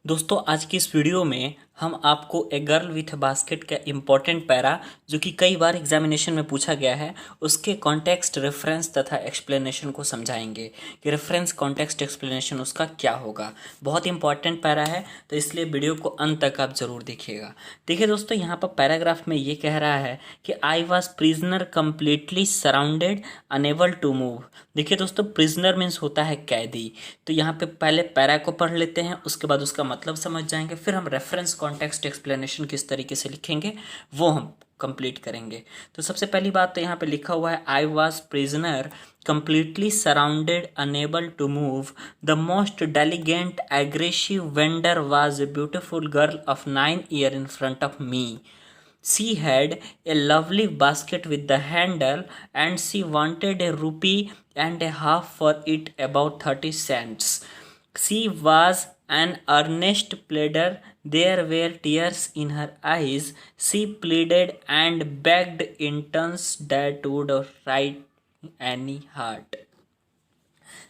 दोस्तों आज की इस वीडियो में हम आपको ए गर्ल विथ बास्केट का इम्पोर्टेंट पैरा जो कि कई बार एग्जामिनेशन में पूछा गया है उसके कॉन्टेक्स्ट रेफरेंस तथा एक्सप्लेनेशन को समझाएंगे कि रेफरेंस कॉन्टेक्स्ट एक्सप्लेनेशन उसका क्या होगा। बहुत इंपॉर्टेंट पैरा है तो इसलिए वीडियो को अंत तक आप जरूर देखिएगा। देखिए दोस्तों, यहाँ पर पैराग्राफ में ये कह रहा है कि I was prisoner completely surrounded unable to move. देखिए दोस्तों, प्रिजनर मीन्स होता है कैदी। तो यहाँ पे पहले पैरा को पढ़ लेते हैं, उसके बाद उसका मतलब समझ जाएंगे, फिर हम रेफरेंस कॉन्टेक्स्ट एक्सप्लेनेशन किस तरीके से लिखेंगे वो हम कंप्लीट करेंगे। तो सबसे पहली बात तो यहाँ पे लिखा हुआ है आई was prisoner completely surrounded unable to move. The most diligent aggressive vendor was a beautiful girl of 9 years in front of me. She had a lovely basket with the handle and she wanted a rupee and a half for it, about 30 cents. She was an earnest pleader. There were tears in her eyes. She pleaded and begged in tones that would write any heart.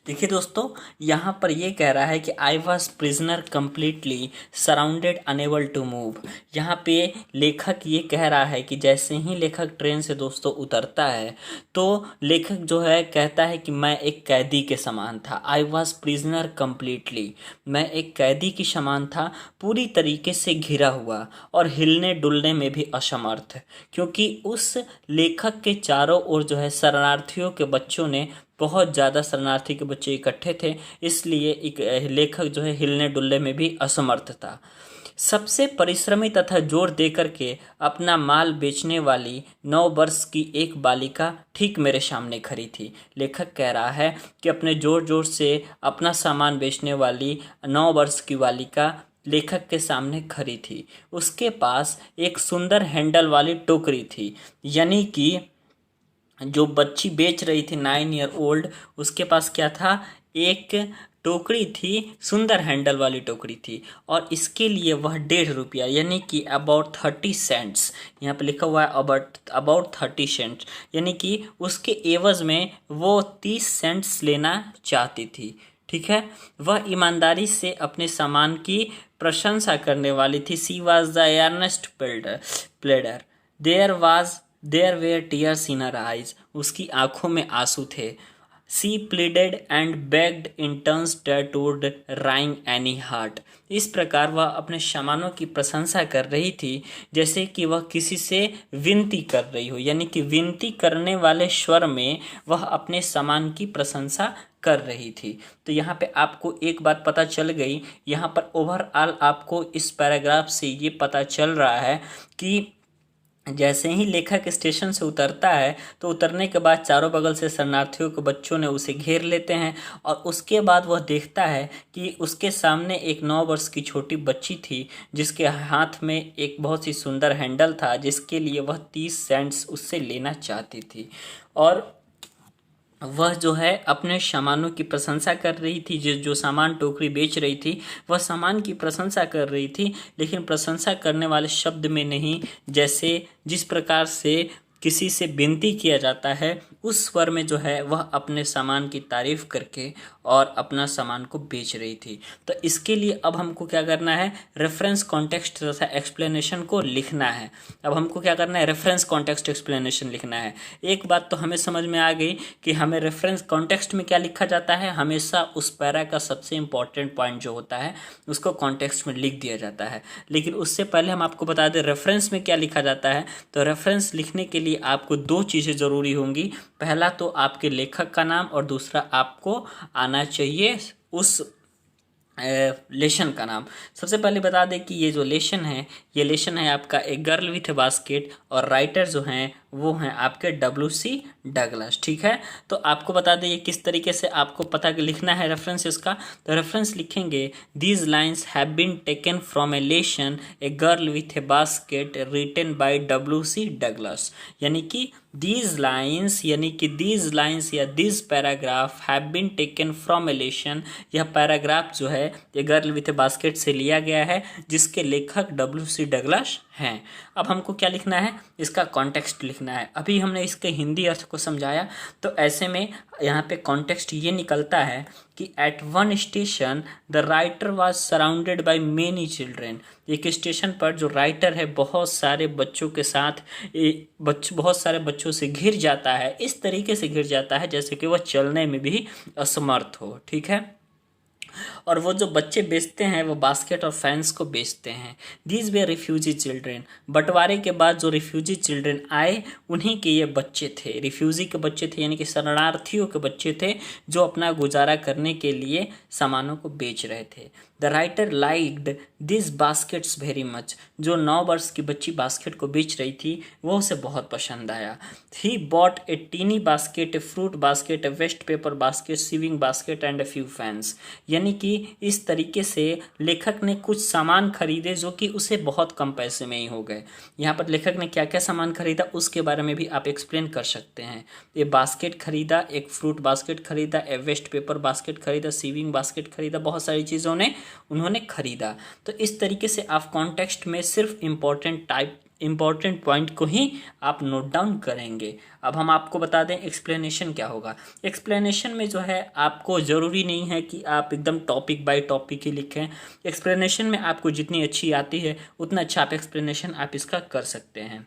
देखिए दोस्तों, यहाँ पर ये कह रहा है कि I was prisoner completely surrounded unable to move. यहाँ पे लेखक ये कह रहा है कि जैसे ही लेखक ट्रेन से दोस्तों उतरता है तो लेखक जो है कहता है कि मैं एक कैदी के समान था। आई वॉज प्रिजनर कम्प्लीटली, मैं एक कैदी के समान था, पूरी तरीके से घिरा हुआ और हिलने डुलने में भी असमर्थ, क्योंकि उस लेखक के चारों ओर जो है शरणार्थियों के बच्चों ने, बहुत ज़्यादा शरणार्थी के बच्चे इकट्ठे थे, इसलिए एक लेखक जो है हिलने डुलने में भी असमर्थ था। सबसे परिश्रमी तथा जोर देकर के अपना माल बेचने वाली 9 वर्ष की एक बालिका ठीक मेरे सामने खड़ी थी। लेखक कह रहा है कि अपने जोर जोर से अपना सामान बेचने वाली 9 वर्ष की बालिका लेखक के सामने खड़ी थी। उसके पास एक सुंदर हैंडल वाली टोकरी थी, यानी कि जो बच्ची बेच रही थी 9 ईयर ओल्ड, उसके पास क्या था, एक टोकरी थी, सुंदर हैंडल वाली टोकरी थी, और इसके लिए वह 1.5 रुपया यानी कि अबाउट 30 सेंट्स, यहाँ पे लिखा हुआ है अबाउट 30 सेंट्स, यानी कि उसके एवज में वो 30 सेंट्स लेना चाहती थी। ठीक है, वह ईमानदारी से अपने सामान की प्रशंसा करने वाली थी। She was the earnest pleader. There were tears in her eyes, उसकी आंखों में आंसू थे। She pleaded and begged in terms that would wring any heart. इस प्रकार वह अपने सामानों की प्रशंसा कर रही थी जैसे कि वह किसी से विनती कर रही हो, यानी कि विनती करने वाले स्वर में वह अपने सामान की प्रशंसा कर रही थी। तो यहाँ पे आपको एक बात पता चल गई, यहाँ पर ओवरऑल आपको इस पैराग्राफ से ये पता चल रहा है कि जैसे ही लेखक स्टेशन से उतरता है तो उतरने के बाद चारों बगल से शरणार्थियों के बच्चों ने उसे घेर लेते हैं, और उसके बाद वह देखता है कि उसके सामने एक 9 वर्ष की छोटी बच्ची थी जिसके हाथ में एक बहुत ही सुंदर हैंडल था, जिसके लिए वह 30 सेंट्स उससे लेना चाहती थी। और वह जो है अपने सामानों की प्रशंसा कर रही थी। जो सामान टोकरी बेच रही थी वह सामान की प्रशंसा कर रही थी, लेकिन प्रशंसा करने वाले शब्द में नहीं, जैसे जिस प्रकार से किसी से विनती किया जाता है उस स्वर में जो है वह अपने सामान की तारीफ करके और अपना सामान को बेच रही थी। तो इसके लिए अब हमको क्या करना है, रेफरेंस कॉन्टेक्स्ट तथा एक्सप्लेनेशन को लिखना है। अब हमको क्या करना है, रेफरेंस कॉन्टेक्स्ट एक्सप्लेनेशन लिखना है। एक बात तो हमें समझ में आ गई कि हमें रेफरेंस कॉन्टेक्स्ट में क्या लिखा जाता है, हमेशा उस पैरा का सबसे इंपॉर्टेंट पॉइंट जो होता है उसको कॉन्टेक्स्ट में लिख दिया जाता है। लेकिन उससे पहले हम आपको बता दें रेफरेंस में क्या लिखा जाता है। तो रेफरेंस लिखने के लिए आपको 2 चीज़ें ज़रूरी होंगी। पहला तो आपके लेखक का नाम, और दूसरा आपको आना चाहिए उस लेशन का नाम। सबसे पहले बता दें कि ये जो लेशन है, ये लेशन है आपका ए गर्ल विथ ए बास्केट, और राइटर जो हैं वो हैं आपके WC डगलस। ठीक है, तो आपको बता दें ये किस तरीके से आपको पता लिखना है रेफरेंस इसका। तो रेफरेंस लिखेंगे, these lines have been taken from a lesson a girl with a basket written by WC Douglas, यानी कि दीज लाइन्स यानी कि दीज लाइन्स या this paragraph have been taken from a lesson. यह paragraph जो है ये गर्ल विथ ए बास्केट से लिया गया है, जिसके लेखक W.C. डगलस हैं। अब हमको क्या लिखना है, इसका कॉन्टेक्स्ट लिखना है। अभी हमने इसके हिंदी अर्थ को समझाया, तो ऐसे में यहाँ पे कॉन्टेक्स्ट ये निकलता है कि at one station the writer was surrounded by many children. एक स्टेशन पर जो राइटर है बहुत सारे बच्चों के साथ बहुत सारे बच्चों से घिर जाता है। इस तरीके से घिर जाता है जैसे कि वह चलने में भी असमर्थ हो। ठीक है, और वो जो बच्चे बेचते हैं वो बास्केट और फैंस को बेचते हैं। These way refugee children. बंटवारे के बाद जो रिफ्यूजी चिल्ड्रेन आए उन्हीं के ये बच्चे थे। रिफ्यूजी के बच्चे थे यानी कि शरणार्थियों के बच्चे थे जो अपना गुजारा करने के लिए सामानों को बेच रहे थे। The writer liked this baskets very much. जो 9 वर्ष की बच्ची बास्केट को बेच रही थी वो उसे बहुत पसंद आया। He bought a tiny basket, a fruit basket, a waste paper basket, sewing basket and a few fans. यानी कि इस तरीके से लेखक ने कुछ सामान खरीदे जो कि उसे बहुत कम पैसे में ही हो गए। यहाँ पर लेखक ने क्या क्या सामान खरीदा उसके बारे में भी आप एक्सप्लेन कर सकते हैं। ये बास्केट खरीदा, एक फ्रूट बास्केट खरीदा, ए वेस्ट पेपर बास्केट खरीदा, सीविंग बास्केट खरीदा, बहुत सारी चीज़ों ने उन्होंने खरीदा। तो इस तरीके से आप कॉन्टेक्स्ट में सिर्फ इम्पॉर्टेंट पॉइंट को ही आप नोट डाउन करेंगे। अब हम आपको बता दें एक्सप्लेनेशन क्या होगा। एक्सप्लेनेशन में जो है आपको ज़रूरी नहीं है कि आप एकदम टॉपिक बाय टॉपिक ही लिखें। एक्सप्लेनेशन में आपको जितनी अच्छी आती है उतना अच्छा आप एक्सप्लेनेशन आप इसका कर सकते हैं।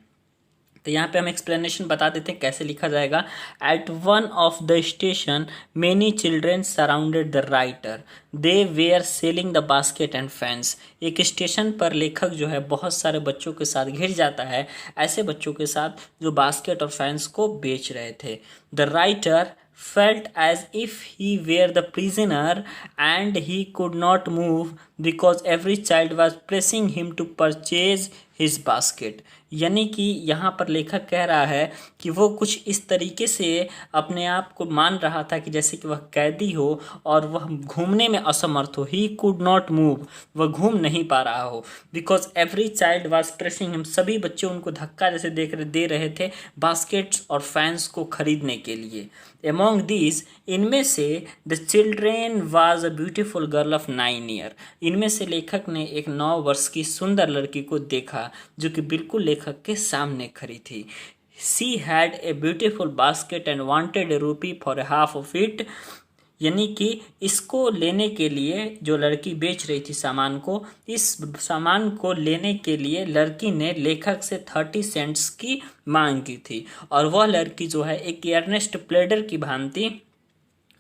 तो यहाँ पे हम एक्सप्लेनेशन बता देते हैं कैसे लिखा जाएगा। At one of the station many children surrounded the writer, they were selling the basket and fans. एक स्टेशन पर लेखक जो है बहुत सारे बच्चों के साथ घिर जाता है, ऐसे बच्चों के साथ जो बास्केट और फैंस को बेच रहे थे। The writer felt as if he were the prisoner and he could not move because every child was pressing him to purchase his basket। यानी कि यहाँ पर लेखक कह रहा है कि वो कुछ इस तरीके से अपने आप को मान रहा था कि जैसे कि वह कैदी हो और वह घूमने में असमर्थ हो। he could not move, वह घूम नहीं पा रहा हो। because every child was pressing him, सभी बच्चे उनको धक्का जैसे दे रहे थे बास्केट्स और फैंस को खरीदने के लिए। Among these, इनमें से the children was a beautiful girl of 9 year. इनमें से लेखक ने एक 9 वर्ष की सुंदर लड़की को देखा जो कि बिल्कुल लेखक के सामने खड़ी थी। She had a beautiful basket and wanted a rupee for a half of it। यानी कि इसको लेने के लिए जो लड़की बेच रही थी सामान को, इस सामान को लेने के लिए लड़की ने लेखक से 30 सेंट्स की मांग की थी। और वह लड़की जो है एक अर्नेस्ट प्लेडर की भांति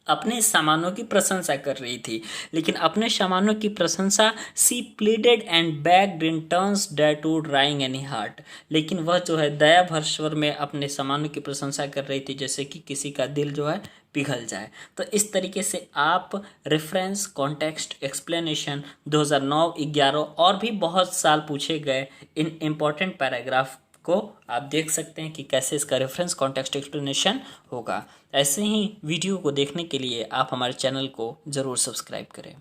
अपने सामानों की प्रशंसा कर रही थी, लेकिन अपने सामानों की प्रशंसा she pleaded and begged in terms that would wring any heart. लेकिन वह जो है दया भर स्वर में अपने सामानों की प्रशंसा कर रही थी जैसे कि किसी का दिल जो है पिघल जाए। तो इस तरीके से आप रेफरेंस, कॉन्टेक्स्ट, एक्सप्लेनेशन 2009, 11 और भी बहुत साल पूछे गए इन इम्पॉर्टेंट पैराग्राफ को आप देख सकते हैं कि कैसे इसका रेफरेंस, कॉन्टेक्स्ट, एक्सप्लेनेशन होगा। ऐसे ही वीडियो को देखने के लिए आप हमारे चैनल को ज़रूर सब्सक्राइब करें।